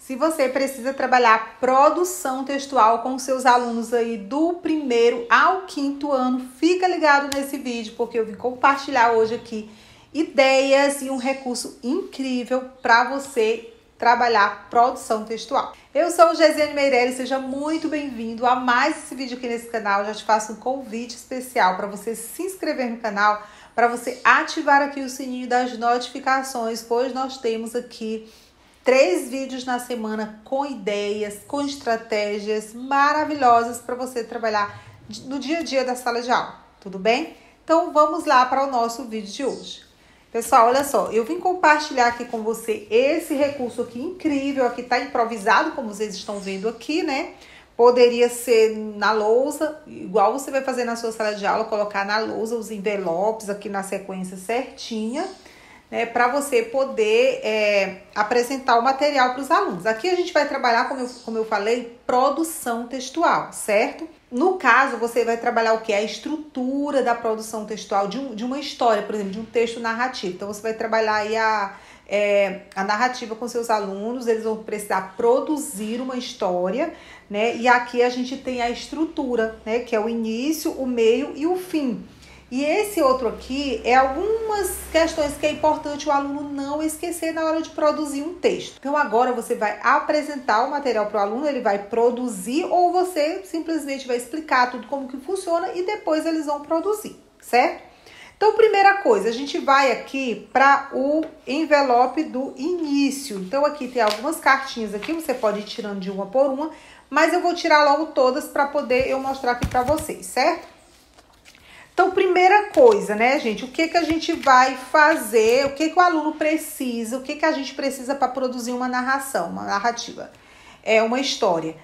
Se você precisa trabalhar produção textual com seus alunos aí do 1º ao 5º ano, fica ligado nesse vídeo, porque eu vim compartilhar hoje aqui ideias e um recurso incrível para você trabalhar produção textual. Eu sou Gesiane Meirelles, seja muito bem-vindo a mais esse vídeo aqui nesse canal. Já te faço um convite especial para você se inscrever no canal, para você ativar aqui o sininho das notificações, pois nós temos aqui 3 vídeos na semana com ideias, com estratégias maravilhosas para você trabalhar no dia a dia da sala de aula, tudo bem? Então vamos lá para o nosso vídeo de hoje. Pessoal, olha só, eu vim compartilhar aqui com você esse recurso aqui incrível, aqui tá improvisado, como vocês estão vendo aqui, né? Poderia ser na lousa, igual você vai fazer na sua sala de aula, colocar na lousa os envelopes aqui na sequência certinha, né, para você poder apresentar o material para os alunos. Aqui a gente vai trabalhar, como eu falei, produção textual, certo? No caso, você vai trabalhar o que? A estrutura da produção textual de uma história, por exemplo, de um texto narrativo. Então, você vai trabalhar aí a narrativa com seus alunos, eles vão precisar produzir uma história, né? E aqui a gente tem a estrutura, né? Que é o início, o meio e o fim. E esse outro aqui é algumas questões que é importante o aluno não esquecer na hora de produzir um texto. Então agora você vai apresentar o material para o aluno, ele vai produzir ou você simplesmente vai explicar tudo como que funciona e depois eles vão produzir, certo? Então primeira coisa, a gente vai aqui para o envelope do início. Então aqui tem algumas cartinhas aqui, você pode ir tirando de uma por uma, mas eu vou tirar logo todas para poder eu mostrar aqui para vocês, certo? Então, primeira coisa, né, gente, o que a gente vai fazer, o que o aluno precisa, o que a gente precisa para produzir uma narração, uma narrativa, uma história.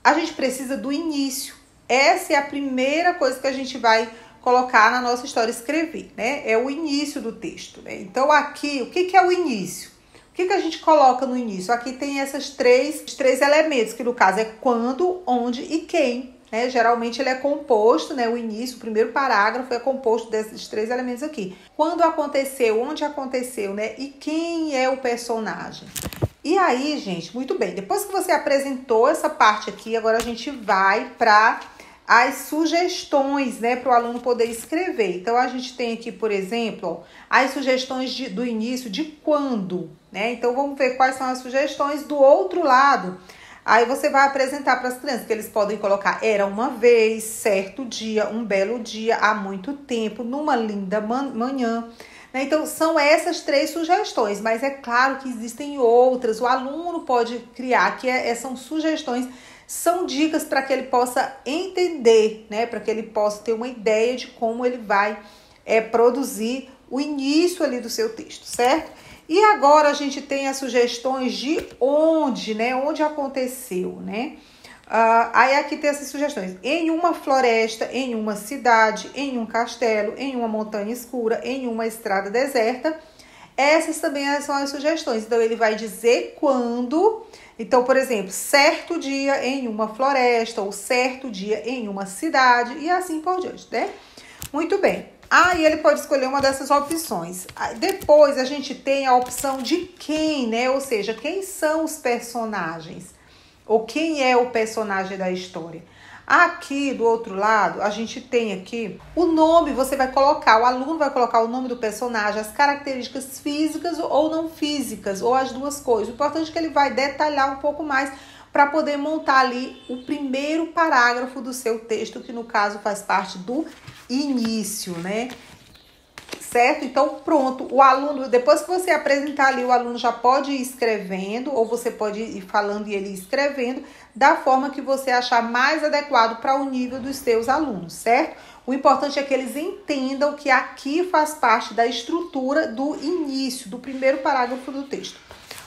A gente precisa do início. Essa é a primeira coisa que a gente vai colocar na nossa história, escrever, né? É o início do texto, né? Então, aqui, o que é o início? O que a gente coloca no início? Aqui tem esses três elementos, que no caso é quando, onde e quem. Né? Geralmente ele é composto, né? O início, o primeiro parágrafo é composto desses 3 elementos aqui. Quando aconteceu, onde aconteceu, né? E quem é o personagem. E aí, gente, muito bem. Depois que você apresentou essa parte aqui, agora a gente vai para as sugestões, né? Para o aluno poder escrever. Então, a gente tem aqui, por exemplo, ó, as sugestões do início de quando, né? Então, vamos ver quais são as sugestões do outro lado. Aí você vai apresentar para as crianças, que eles podem colocar era uma vez, certo dia, um belo dia, há muito tempo, numa linda manhã. Né? Então, são essas 3 sugestões, mas é claro que existem outras. O aluno pode criar, que são sugestões, são dicas para que ele possa entender, né? Para que ele possa ter uma ideia de como ele vai produzir o início ali do seu texto, certo? E agora a gente tem as sugestões de onde, né? Onde aconteceu, né? Aí aqui tem essas sugestões. Em uma floresta, em uma cidade, em um castelo, em uma montanha escura, em uma estrada deserta. Essas também são as sugestões. Então, ele vai dizer quando. Então, por exemplo, certo dia em uma floresta ou certo dia em uma cidade e assim por diante, né? Muito bem. Aí ele pode escolher uma dessas opções. Depois a gente tem a opção de quem, né? Ou seja, quem são os personagens? Ou quem é o personagem da história? Aqui do outro lado, a gente tem aqui o nome, você vai colocar, o aluno vai colocar o nome do personagem, as características físicas ou não físicas, ou as duas coisas. O importante é que ele vai detalhar um pouco mais para poder montar ali o primeiro parágrafo do seu texto, que no caso faz parte do início, né? Certo? Então, pronto, o aluno, depois que você apresentar ali, o aluno já pode ir escrevendo, ou você pode ir falando e ele escrevendo, da forma que você achar mais adequado para o nível dos seus alunos, certo? O importante é que eles entendam que aqui faz parte da estrutura do início, do primeiro parágrafo do texto.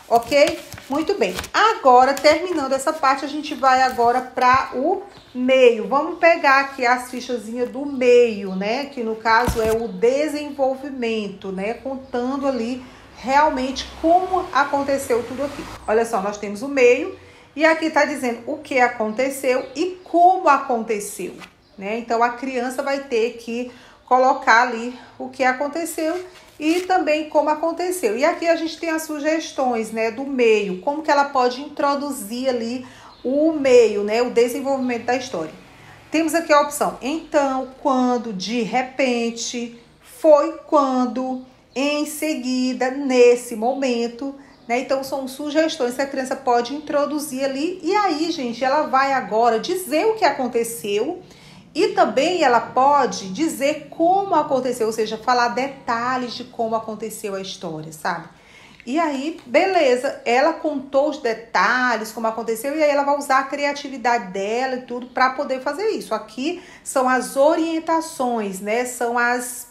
Ok? Muito bem. Agora, terminando essa parte, a gente vai agora para o meio. Vamos pegar aqui as fichazinhas do meio, né? Que no caso é o desenvolvimento, né? Contando ali realmente como aconteceu tudo aqui. Olha só, nós temos o meio e aqui tá dizendo o que aconteceu e como aconteceu, né? Então, a criança vai ter que colocar ali o que aconteceu e também como aconteceu. E aqui a gente tem as sugestões, né, do meio, como que ela pode introduzir ali o meio, né, o desenvolvimento da história. Temos aqui a opção então, quando, de repente, foi quando, em seguida, nesse momento, né? Então são sugestões que a criança pode introduzir ali e aí, gente, ela vai agora dizer o que aconteceu e também ela pode dizer como aconteceu, ou seja, falar detalhes de como aconteceu a história, sabe? E aí, beleza, ela contou os detalhes, como aconteceu, e aí ela vai usar a criatividade dela e tudo para poder fazer isso. Aqui são as orientações, né? São as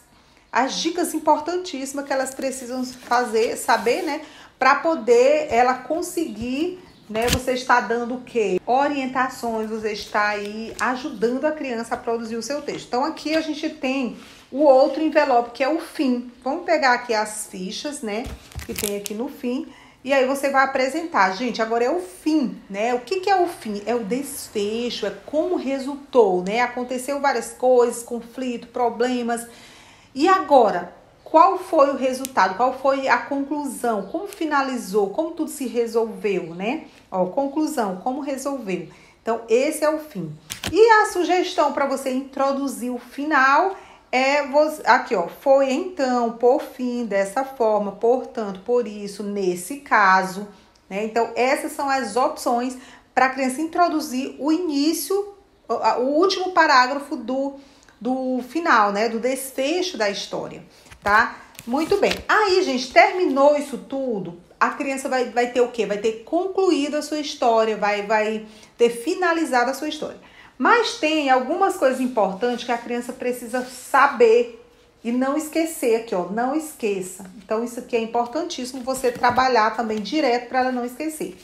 dicas importantíssimas que elas precisam fazer, saber, né? Para poder ela conseguir, né? Você está dando o quê? Orientações, você está aí ajudando a criança a produzir o seu texto. Então, aqui a gente tem o outro envelope, que é o fim. Vamos pegar aqui as fichas, né? Que tem aqui no fim. E aí você vai apresentar. Gente, agora é o fim, né? O que é o fim? É o desfecho, é como resultou, né? Aconteceu várias coisas, conflito, problemas. E agora, qual foi o resultado? Qual foi a conclusão? Como finalizou? Como tudo se resolveu, né? Ó, conclusão, como resolveu. Então, esse é o fim. E a sugestão para você introduzir o final é aqui, ó, foi então, por fim, dessa forma, portanto, por isso, nesse caso, né? Então, essas são as opções para a criança introduzir o início, o último parágrafo do final, né? Do desfecho da história, tá? Muito bem. Aí, gente, terminou isso tudo, a criança vai ter o quê? Vai ter concluído a sua história, vai ter finalizado a sua história. Mas tem algumas coisas importantes que a criança precisa saber e não esquecer aqui, ó, não esqueça. Então, isso aqui é importantíssimo você trabalhar também direto para ela não esquecer.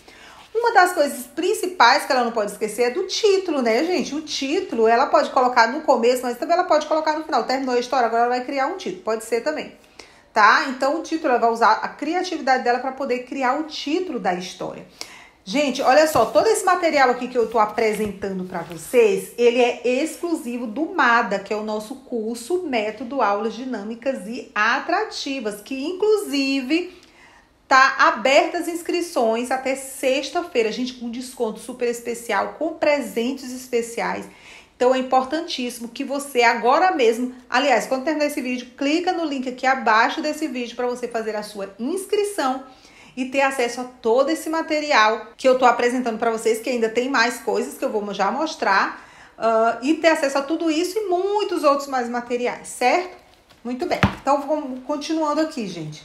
Uma das coisas principais que ela não pode esquecer é do título, né, gente? O título, ela pode colocar no começo, mas também ela pode colocar no final. Terminou a história, agora ela vai criar um título. Pode ser também, tá? Então, o título, ela vai usar a criatividade dela para poder criar o título da história. Gente, olha só, todo esse material aqui que eu tô apresentando para vocês, ele é exclusivo do MADA, que é o nosso curso Método Aulas Dinâmicas e Atrativas, que inclusive tá aberta as inscrições até sexta-feira, gente, com desconto super especial, com presentes especiais. Então é importantíssimo que você agora mesmo, aliás, quando terminar esse vídeo, clica no link aqui abaixo desse vídeo para você fazer a sua inscrição e ter acesso a todo esse material que eu tô apresentando para vocês, que ainda tem mais coisas que eu vou já mostrar, e ter acesso a tudo isso e muitos outros mais materiais, certo? Muito bem, então vamos continuando aqui, gente.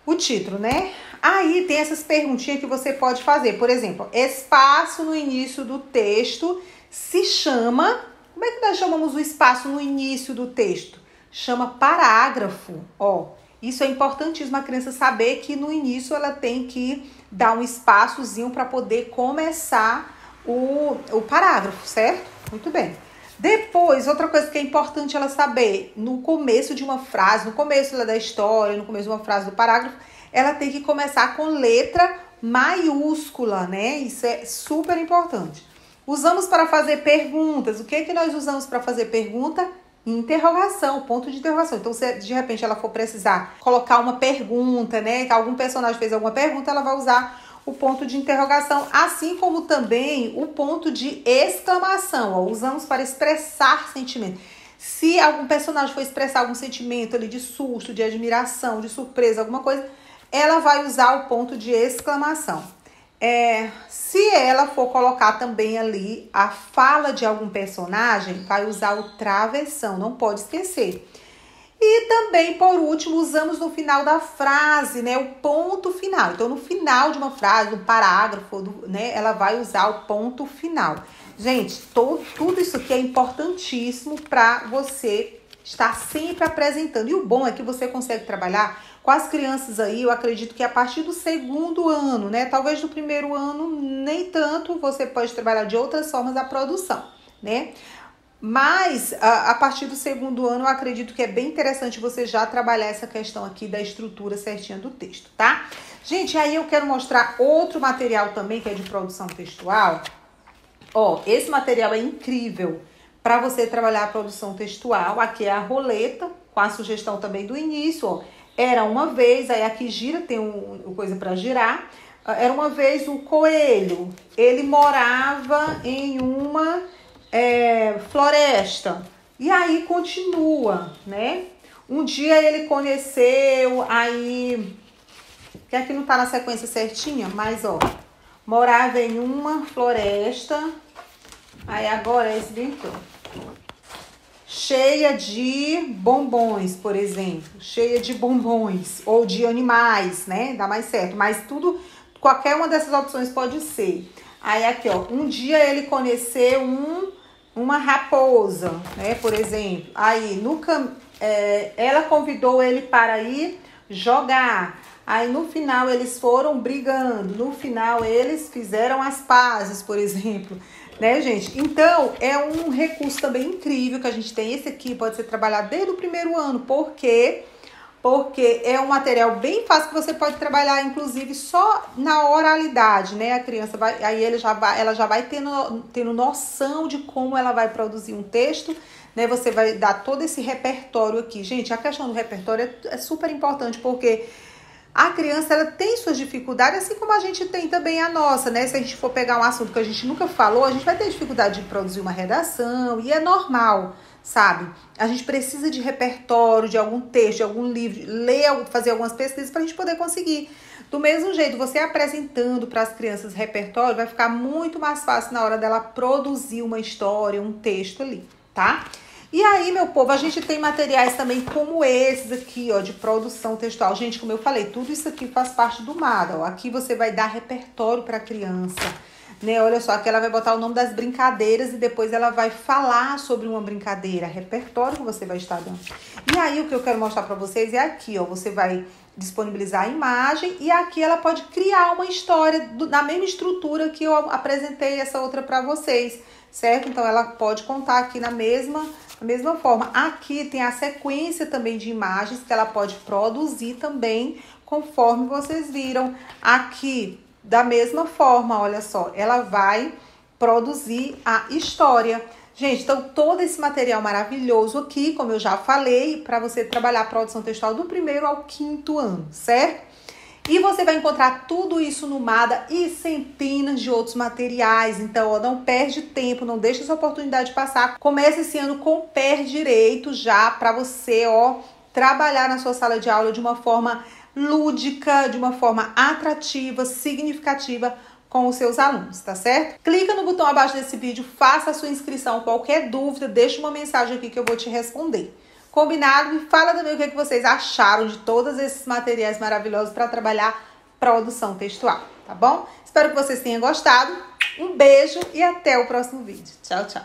O título, né? Aí tem essas perguntinhas que você pode fazer, por exemplo, espaço no início do texto se chama... Como é que nós chamamos o espaço no início do texto? Chama parágrafo, ó. Isso é importantíssimo a criança saber que no início ela tem que dar um espaçozinho para poder começar o parágrafo, certo? Muito bem. Depois, outra coisa que é importante ela saber, no começo de uma frase, no começo da história, no começo de uma frase do parágrafo, ela tem que começar com letra maiúscula, né? Isso é super importante. Usamos para fazer perguntas. O que é que nós usamos para fazer pergunta? Interrogação, ponto de interrogação. Então, se de repente ela for precisar colocar uma pergunta, né? Que algum personagem fez alguma pergunta, ela vai usar o ponto de interrogação, assim como também o ponto de exclamação. Ó, usamos para expressar sentimento. Se algum personagem for expressar algum sentimento ali de susto, de admiração, de surpresa, alguma coisa, ela vai usar o ponto de exclamação. Se ela for colocar também ali a fala de algum personagem, vai usar o travessão, não pode esquecer. E também, por último, usamos no final da frase, né, o ponto final. Então, no final de uma frase, do parágrafo, né, ela vai usar o ponto final. Gente, tudo isso aqui é importantíssimo para você estar sempre apresentando. E o bom é que você consegue trabalhar com as crianças aí, eu acredito que a partir do segundo ano, né? Talvez do primeiro ano, nem tanto, você pode trabalhar de outras formas a produção, né? Mas a partir do segundo ano, eu acredito que é bem interessante você já trabalhar essa questão aqui da estrutura certinha do texto, tá? Gente, aí eu quero mostrar outro material também, que é de produção textual. Ó, esse material é incrível para você trabalhar a produção textual. Aqui é a roleta, com a sugestão também do início, ó. Era uma vez, aí aqui gira, tem coisa para girar. Era uma vez o coelho, ele morava em uma floresta. E aí continua, né? Um dia ele conheceu, aí... que aqui não tá na sequência certinha, mas ó... morava em uma floresta. Aí agora esse dentro. Cheia de bombons, por exemplo. Cheia de bombons. Ou de animais, né? Dá mais certo. Mas tudo, qualquer uma dessas opções pode ser. Aí aqui, ó. Um dia ele conheceu uma raposa, né? Por exemplo. Aí ela convidou ele para ir jogar. Aí no final eles foram brigando. No final eles fizeram as pazes, por exemplo. Né, gente? Então, é um recurso também incrível que a gente tem. Esse aqui pode ser trabalhado desde o primeiro ano. Por quê? Porque é um material bem fácil que você pode trabalhar, inclusive, só na oralidade, né? A criança vai... aí ela já vai tendo noção de como ela vai produzir um texto, né? Você vai dar todo esse repertório aqui. Gente, a questão do repertório é super importante, porque... a criança, ela tem suas dificuldades, assim como a gente tem também a nossa, né? Se a gente for pegar um assunto que a gente nunca falou, a gente vai ter dificuldade de produzir uma redação, e é normal, sabe? A gente precisa de repertório, de algum texto, de algum livro, fazer algumas pesquisas para a gente poder conseguir. Do mesmo jeito, você apresentando para as crianças repertório, vai ficar muito mais fácil na hora dela produzir uma história, um texto ali, tá? E aí, meu povo, a gente tem materiais também como esses aqui, ó, de produção textual. Gente, como eu falei, tudo isso aqui faz parte do MADA, ó. Aqui você vai dar repertório para a criança, né? Olha só, aqui ela vai botar o nome das brincadeiras e depois ela vai falar sobre uma brincadeira, repertório que você vai estar dando. E aí, o que eu quero mostrar para vocês é aqui, ó, você vai disponibilizar a imagem e aqui ela pode criar uma história na mesma estrutura que eu apresentei essa outra para vocês, certo? Então, ela pode contar aqui na mesma forma. Aqui tem a sequência também de imagens que ela pode produzir também, conforme vocês viram. Aqui, da mesma forma, olha só, ela vai produzir a história. Gente, então todo esse material maravilhoso aqui, como eu já falei, para você trabalhar a produção textual do 1º ao 5º ano, certo? E você vai encontrar tudo isso no MADA e centenas de outros materiais. Então, ó, não perde tempo, não deixe essa oportunidade passar. Comece esse ano com o pé direito já para você, ó, trabalhar na sua sala de aula de uma forma lúdica, de uma forma atrativa, significativa com os seus alunos, tá certo? Clica no botão abaixo desse vídeo, faça a sua inscrição. Qualquer dúvida, deixa uma mensagem aqui que eu vou te responder. Combinado? Me fala também o que vocês acharam de todos esses materiais maravilhosos para trabalhar produção textual, tá bom? Espero que vocês tenham gostado. Um beijo e até o próximo vídeo. Tchau, tchau.